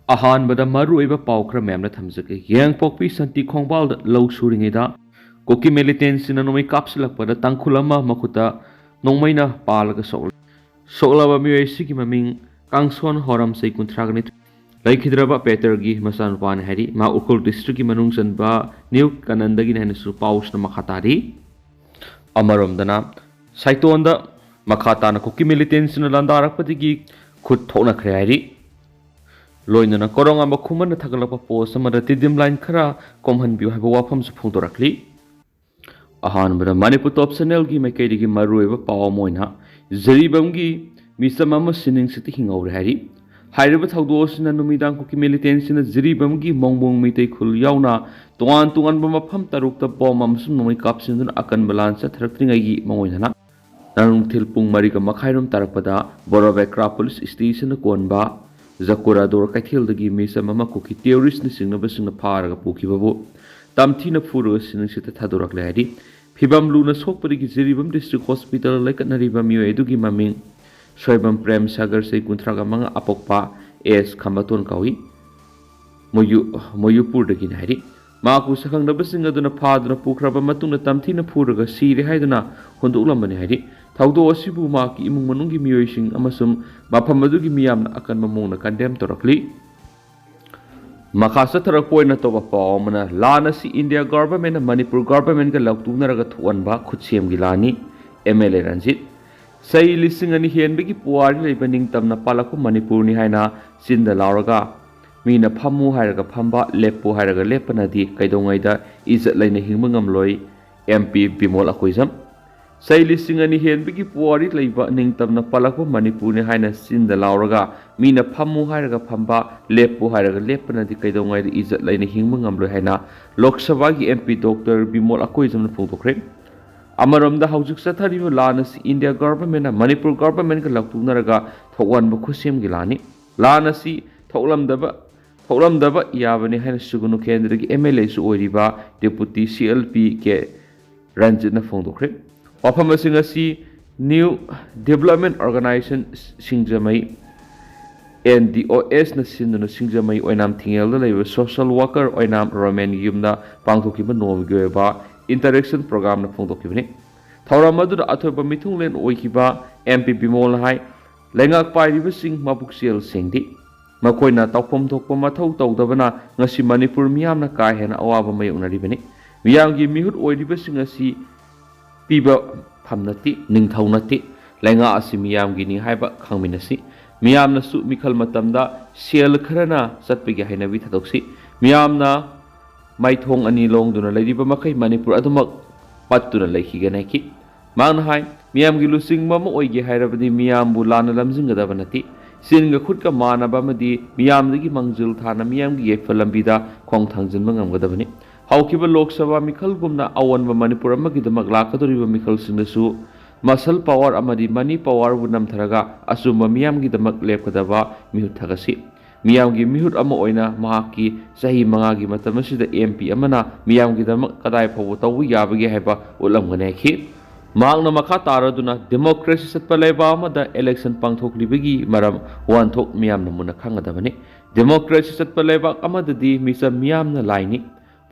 अहानबदा मरुइबा पाउ खरा मैम थमजगे यांगपोकपी संति खोंगबाल लौ सुरिङेदा कुकी मिलिटेंट सिना नोमै कापसिलकपदा तंगखुल अमा मखुता नोंमैना पालगा सोलबा मियोय सिगी ममिंग कांगसोन होरम सै कुंथ्रागनि लैखिद्रबा पेटरगी मसानुपान हैरी मा उखुल डिस्ट्रिक्ट की मनुंग चनबा न्यू कनंदगी नहनसु पाउसना मखातारी अमरमदना साइटोंदा मखाताना कुकी मिलिटेंट सिना लंदारकपदिगी खुद थोनखरे हैरी लोइनना कोरोंगा मखुमन थगलप पोस्ट अमदा तिदिम लाइन खरा komhanbiyu हाइबा वाफम सु फोंदोरखली अहानबदा मणिपुर टॉप चैनल की मैकेदिगी मरुइबा पाव मोइना जरीबमगी मिसम अमा सिनिंग सिति हिंगौरे हैरी हाइरबा थौदोसिना नुमिदांग कुकी मिलिटेंट सिना जरीबमगी मोंगबोंग मितै खुल यावना तोआन तुआन मफम तरुकता बॉम अमसुम नोमै कापसिन अकनबा लान चथरक्त्रिंगैगी मंगोइना नारुंगथिल पुंग मरिगा मखाइरम तारकपदा बोरोबेक्रा पुलिस स्टेशन कोनबा जकुरा दोर कैथेलदगी मिसम अमा कुकी टेररिस्ट निसिंगनबसिंगना फारगा पुखिबबो तमथिना फुरगा सिनिंगसिता थादोरकले हैरी फिबम लुना सोकपदिगी जरीबम डिस्ट्रिक्ट हॉस्पिटल लैकनरिबा मियोय एदुगी ममिंग सोयबम प्रेम सागर से कुंथ्रागा मंगा अपोकपा एस खंबातोन कावी मोयुपुरदगी हैरी माकु सखंगदबसिंग अदुना फादुना पुखरबा मतुंगना तमथिना फुरगा सीरे हाइदुना होंदोकलमबने हैरी थौदो असिबु माकी इमुंग मनुंगी मियोयसिंग अमसुम मफम अदुगी मियामना अकनबा मोंगना कंडेम तोरकली मखा सथरक पोइना तोबा पावमना लानसी इंडिया गवर्नमेंट मणिपुर गवर्नमेंट का लौतुनरगा थोअनबा खुदसेमगी लानी एमएलए रंजित सही लिसिंग अनि हेनबगी पुवारी लेबा निंगतमना पालकु मणिपुरनी हाइना सिंदा लावरगा मीना फम्मु हायरगा फम्बा लेप्पु हायरगा लेपनादी कैदोंगैदा इज्जत लैना हिंगबा ngamloi एमपी बिमोल अकोइजम सही लिसिंग अनि हेनबगी पुवारी लेबा निंगतमना पालकु मणिपुरनी हाइना सिंदा लावरगा मीना फम्मु हायरगा फम्बा लेप्पु हायरगा लेपनादी कैदोंगैदा इज्जत लैना हिंगबा ngamloi हाइना लोकसभा की एमपी डॉक्टर बिमोल अकोइजमना फोंदोखरे अमरमदा हौजिक चथरिबा लानसी इंडिया गवर्नमेंट मणिपुर गवर्नमेंट का लौतुनरगा थोअनबा खुसेमगी लानी लानसी थौलमदबा याबने हाइना सुगुनु केंद्र की एमएलए सु ओइरिबा डेपुटी सीएलपी के रंजित फोंदोखरे वाफम असी न्यू डेवलपमेंट ऑर्गेनाइजेशन सिंगजमई NDOS na sinuna singjamai oinam thingel da social worker oinam roman yumda pangthokiba nomgi ba interaction program na phongtokibani thauram adu da athoba mithunglen oikiba MP Bimol hai lengak pairiba sing mabuksel singdi makoina tawpom thokpa mathau tawdabana ngasi manipur miyamna ka hena awaba mayonaribani miyamgi mihut oiriba sing asi piba phamnati ningthaunati lenga asi miyamgi ni haiba khangminasi मियामनसु मिखल मतमदा सेल खरना चटपगे हैनबी थदोक्सी मियामना माइथोंग अनि लोंगदुना लैरिबा मखै मणिपुर अदुमक पत्तुना लैखिगनाखि मांगना हाय मियामगी लुसिंग मम ओइगे हैरबदि मियामबु लाना लमजिंगदबा नति सिनगा खुदका मानबा मदि मियामदगी मंगजुल थाना मियामगी येफल लंबिदा खोंग थांजिनबा ngamgadabani हौकिबा लोकसभा मिखलगुमना अवनबा मणिपुर अमगिदमक लाखदोरिबा मिखलसिंगसु मसल पावर अमदी मनी पावर वुनम थरगा असुम मियामगी दमक लेपकदबा मिहुत थगसी मियामगी मिहुत अमा ओइना महाकी सही मंगागी मतमसिदा एमपी अमना मियामगी दमक कदाय फव तव याबगे हैबा उलमगनेखि मांगना मखा तारदुना डेमोक्रेसी सत्पलेबा अमदा इलेक्शन पांथोकलिबगी मरम वानथोक मियामना मुना खंगदबनी डेमोक्रेसी सत्पलेबा अमददी मिसा मियामना लाइनी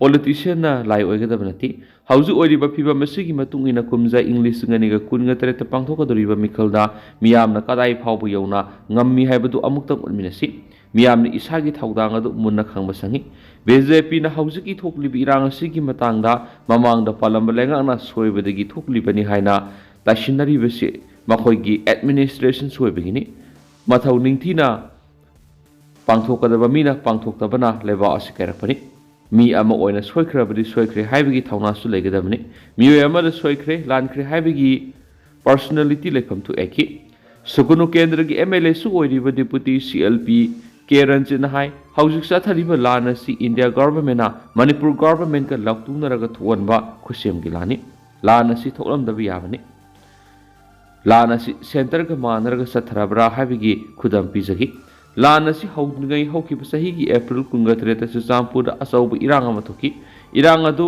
politician na lai oigada banati hauju oiriba phiba masigi matung ina kumja english nganiga kunga tereta pangthoka doriba mikhalda miyamna kadai phawbu yauna ngammi haibadu amukta ulminasi miyamna isagi thaudang adu munna khangba sangi BJP na hauju ki thoklibi irang asigi matangda mamangda palamba lenga na soibadagi thoklibani haina tashinari bese makhoigi administration soibagini mathau ningthina pangthokadaba mina pangthoktabana leba asikarakpani मी अमा ओइना सोइख्रबदि सोइख्रे हाइबगी थौनासु लेगदबनि मियो अमादा सोइख्रे लानख्रे हाइबगी personality लेखम थु एकी सुकुनु केंद्र की MLA सु ओइरिबा deputy CLP K Ranjan हाइ हौजिक साथरिबा लानसी इंडिया गवर्नमेंट मणिपुर गवर्नमेंट का लौतुनरगा थोअनबा खुसेमगी लानी लानसी थोलमदबि याबनि लानसी सेंटर का मानरगा सथरबरा हाइबगी खुदम पिजगी लानसी हौदनगै हौकिब सहीगी अप्रैल 23 चुचामपुर असौब इरांग अमथोकी इरांग अदु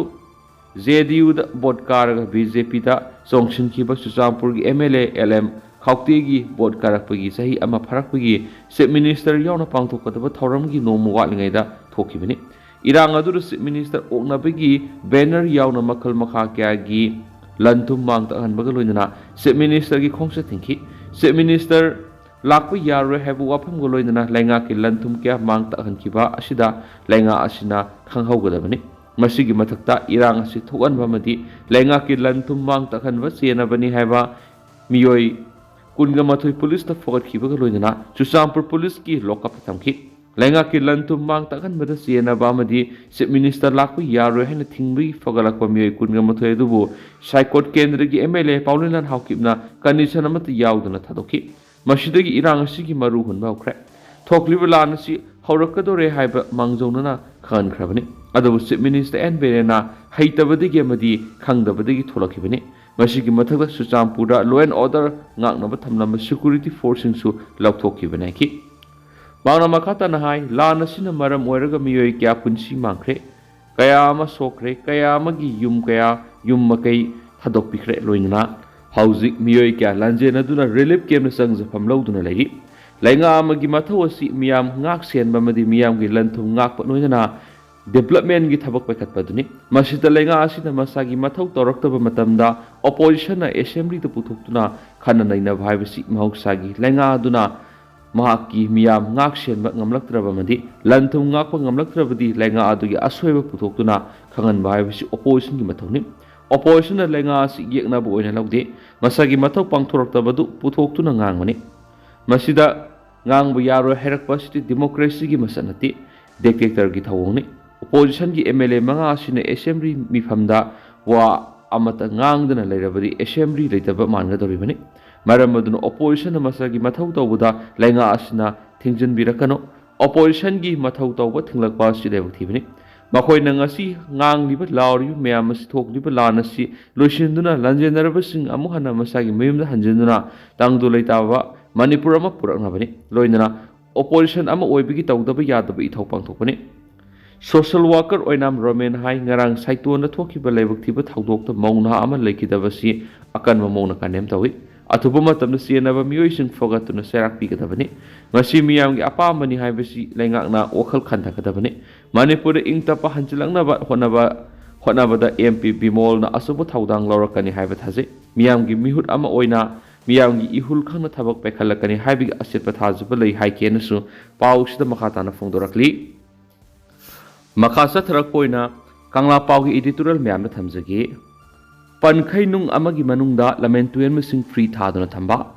JDU the boat Karga BJP दा सोंगसिनखिबा चुचामपुर की एमएलए एलएम खाउतेगी बोर्ड कारकपगी सही अमा फरकपगी चीफ मिनिस्टर यावना पांगथोकदब थौरमगी नोम वाटलिङैदा थोखिबनि इरांग अदुर चीफ मिनिस्टर ओकनबगी बैनर यावना मखल मखा क्यागी लंथुम मांग तहनबग लोइनना चीफ मिनिस्टर की खोंगसे थिंखि चीफ मिनिस्टर लाकप यारो हैबु वाफमग लोइनना लैंगा की लंथुम क्या मांग तहनखिबा असिदा लैंगा असिना खंगहौगदबनि मसिगी मथक्ता इरांग असि थोअनबमदि लैंगा की लंथुम मांग तहनब चेनबनि हैबा मियोई कुनगा मथुई पुलिस ता फोगतखिबग लोइनना चुचामपुर पुलिस की लॉकअप थमखि लैंगा की लंथुम मांग तहनबद चेनबामदि चीफ मिनिस्टर लाकप यारो हैन थिंगबि फगलकप मियोई कुनगा मथुई दुबु साइकोट केंद्र की एमएलए पाउलिनन हाउकिबना कंडीशन अमत यावदना थादोखि मसिदगी इरांग असिगी मरु हुनबा हौख्रे थोकलिबा लान असि हौरकदोरे हाइबा मांगजौनना खनख्रबनि अदबु चीफ मिनिस्टर एन बेरेना हैतबदगी अमदि खंगदबदगी थोलखिबनि मसिगी मथकदा सुचामपुरा law and order ngaknaba thamlamba security forcing su laukthokibane ki bangna makhata na hai lan asina maram oiraga miyoi kya punsi mangkhre kaya ama sokre kaya amagi yum makai thadok pikre loingna hauzik miyoi kya lanjena duna relief camp na sangjafam loduna lei lainga amagi mathawasi miyam ngak senba madi miyam gi lanthum ngak pa noina development gi thabak paikhat paduni masita lenga asina masagi mathau toraktaba matamda opposition na assembly to puthokuna khana naina bhaibasi mahoksagi lenga aduna mahaki miyam ngak senba ngamlaktraba madi lanthum ngak pa ngamlaktrabadi lenga adugi asoiba puthokuna khangan bhaibasi opposition gi mathawni opposition na lenga asi yekna bu oina lawde masagi mathau pangthoraktaba du puthokuna ngangmani masida ngangbu yaro herakpa siti democracy gi masanati dictator gi thawongni opposition की MLA मंगा असिने assembly मिफमदा वा अमत ngang लेरबदी assembly लेतब मानगदोरिबनि मरम मदुन opposition मसागी मथौ तौबदा लैंगा असिना थिंजन बिरकनो opposition की मथौ तौब थिंगलकपा सिदेब थिबनि मखोय नंगसी ngangliब लावरि मयाम असि थोकलिब लानसि लोसिनदुना लंजेनरबसिंग अमुहना मसागी मयुमदा हंजनदुना तांगदु लेताबा मणिपुर अमा पुरकनबनि लोइनना opposition अमा ओइबिगी तौदब Yadav इथौ पांथोकनि social worker oinam romen hai ngarang Saiton na thokiba leibak thiba thaudok ta mauna ama lekidabasi Akanba mauna kanem tawi athuba matamna sienaba miyoising fogatuna serak pikadabani ngasi miyamgi apamani haibasi lengakna okhal khanthakadabani manipur ingtapa hanchilangnaba honabada MP bimol na asubu thaudang laurakani haiba thaje miyamgi mihut ama oina miyamgi ihul khangna thabak pekhalakani haibi asitpa thajuba lei haikenasu pausida makhatana phongdorakli Makasa Thrakpoina, Kangla Paugi editorial Miam Thamzagi, Pankainung Amagi Manungda, Lamentuan missing free Tadana Tamba.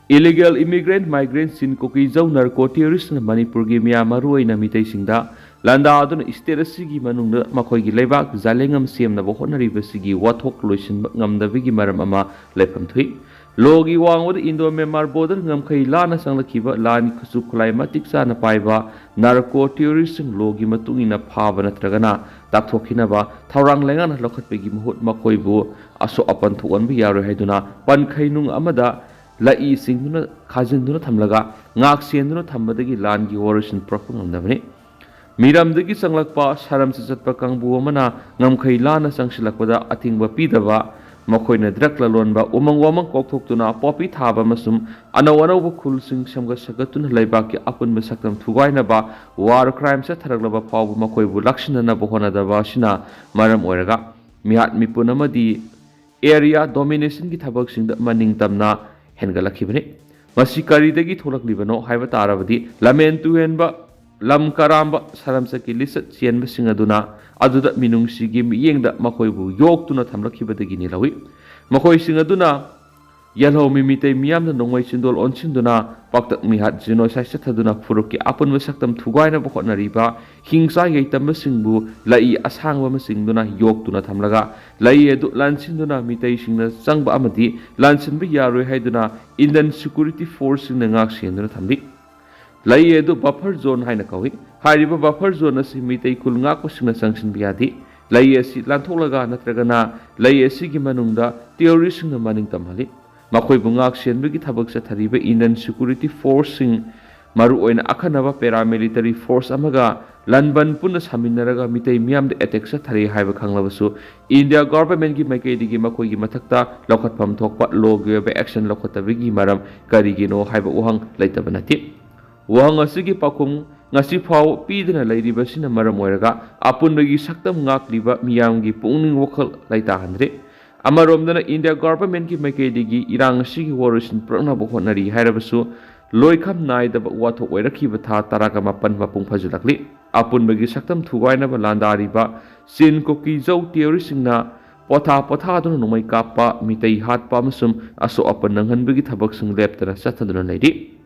Illegal immigrant migrants in Kuki zone narco terrorists and Manipurgi Miamaru in Amite Singda, Landa Adon Isterasigi Manunda, Makogi Levak, Zalingam Siam Nabahona Rivasigi, Watok Lucian Ngam the Vigi Maramama, Lepam Tui. Logi wang wad Indo Memar Border Ngam Kailana Sanglakiva, Lani Kusuklaimatic Sana Paiva, narco terrorists and Logi Matungina Pavana Tragana, Taktokinaba, Taurang Langan Lokat Pegi Mahut Makoibu, Aso upon to one Biara Heduna, Pankainung Amada, Lai Singuna, Kazinduna Tamlaga, Ngak Sienduna Tambadagi Langi Origin Propaganda. Miram Digi Sanglakpa, Saram Sisatpa Kangbu Mana, Ngam Kailana Sangshilakpada, Atingba Pidava. Makoina Drakla Lonba, Umang Wamang Koktuna, Poppy Taba Masum, Anawana Kulsing Samga Sagatun Laibaki upon Mesakam Tugainaba, war crimes at Taraglaba Pau Makoi Bulakshina Nabohona Davashina, Maram Oiraga, Mihat Mipunamadi, area domination Gitaboxing the Manning Tamna, Hengalakibne, Masikari de Gitolak Libano, Hivatarabadi, Lamentu Enba, Lam Karamba, Saramsaki Lisset, Sien Singaduna. Aduda minung sigi miyeng da makoibu yok tuna thamlakhiba dagi nilawi makoi singaduna yalho mimite miyam na nongwai sindol onsinduna paktak mihat jino saisa thaduna furuki apun masaktam thugaina bokona riba hingsa yeitam singbu lai asangwa masingduna yok tuna thamlaga lai edu lansinduna mitei singna changba amadi lansinbi yaroi haiduna Indian security force singna ngak sinduna thamli Lai edu buffer zone haina kawi hariba buffer zone asi mitei kulnga ko singna sanction biadi lai asi lantholaga natragana lai asi gi manungda terrorist na maning tamhali makoi bungak senbegi thabak sa thariba Indian security force sing Maru oina akhanaba paramilitary force amaga lanban punna saminaraga mitei miyam de attack sa thari haiba khanglabasu India government gi maikei digi makoi gi mathakta lokhatpham thokpa law gi ba action lokhatabigi maram karigino haiba uhang laitabanati uhang asigi pakum ngasi phau pidna lairibasina maram oiraga apunbagi saktam ngakliba miyam gi pungning wakhal laita handre amaromdana India government gi maikei digi irang asigi warusin prana bohonari hairabasu loikham naidaba wathok oirakhiba tha taraga mapan mapung phajulakli apunbagi saktam thugainaba landariba sin Kuki jau theory singna potha dun nomai kappa mitei hatpa amasum aso apan nanghanbagi thabak sing leptana sathaduna leidi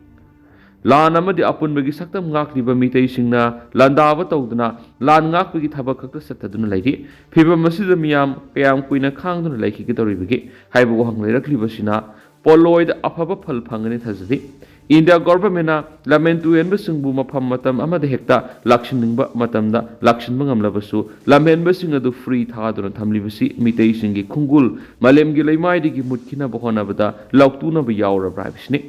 lan amadi apunbagi saktam ngakliba mitei singna landaba tawduna lan ngakbagi thabak khakta sathaduna leidi phibam masida miyam kayam kuina khangduna leikhi gitoribagi haibu wahang leirakliba sina poloid afaba phal phangani thajadi India government na lamentu enba singbu mafam matam amada hekta lakshiningba matamda lakshinba ngamlabasu lamenba sing adu free thaduna thamlibasi mitei singi khungul malemgi leimai digi mutkina bohona bada lautuna ba yaura bribisni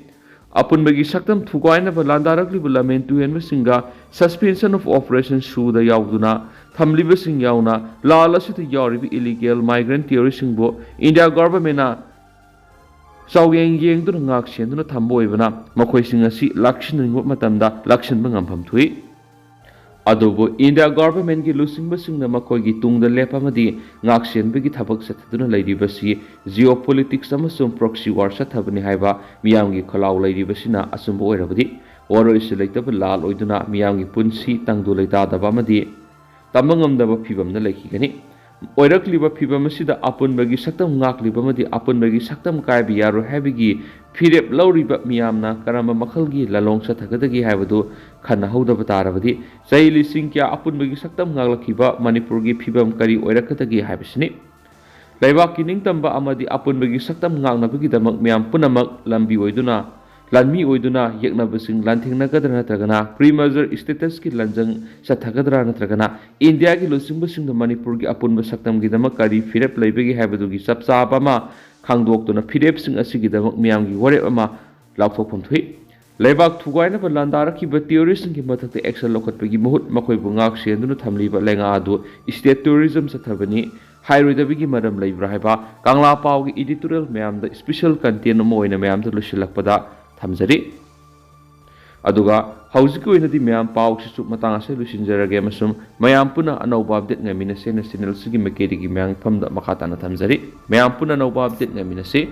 apunbagi saktam thugaina ba landarakli ba lamentu enba singa suspension of operation su da yauduna thamliba sing yauna lalasita yawribi illegal migrant theory singbo India government na Sawyeng yeng dun ngak sian dun thamboi bana makhoi sing asi lakshin ning matamda lakshin bangam pham thui adobo India government gi lusing basing na makhoi gi tungda lepamadi ngak sian bagi thabak sathaduna leidi basi geopolitics amasum proxy war sathabani haiba miyam gi khalaw leidi basina asumbo oirabadi waro isilaitaba lal oiduna miyam gi punsi tangdu leita daba madi tamangam daba phibam na lekhi gani oirakliba phibam asida apunbagi saktam ngakliba madi apunbagi saktam kaibi yaro habigi phirep lauriba miyamna karamba makhalgi lalong sathagadagi haibadu khana hodaba tarabadi saili singkya apunbagi saktam ngaklakiba manipurgi phibam kari oirakatagi haibisini laibak kining tamba amadi apunbagi saktam ngaknabagi damak miyam punamak lambi oiduna lanmi oiduna yeknabasing lanthingnagadra natragana pre-merger status ki lanjang sathagadra natragana India ki lusingbasing Manipur ki apunba saktam gi damak kari firep leibegi habadu gi sapsa bama khangdoktuna firep sing asigi damak miyam gi ware ama laupthokpham thui leibak thugaina ba landara ki ba terrorist ki mathakte action lokhatpegi mahut makhoi bu ngak senduna thamliba lenga adu state tourism sathabani hairoidabigi maram leibra haiba kangla pau gi editorial mayam da special content mo oina mayam da lusilakpada thamjari aduga hauzik oinadi mayam pau sisu matang ase lusinjarage masum mayam puna anauba update ngamina se national sigi mekedi gi mayam phamda makata na thamjari mayam puna anauba update ngamina se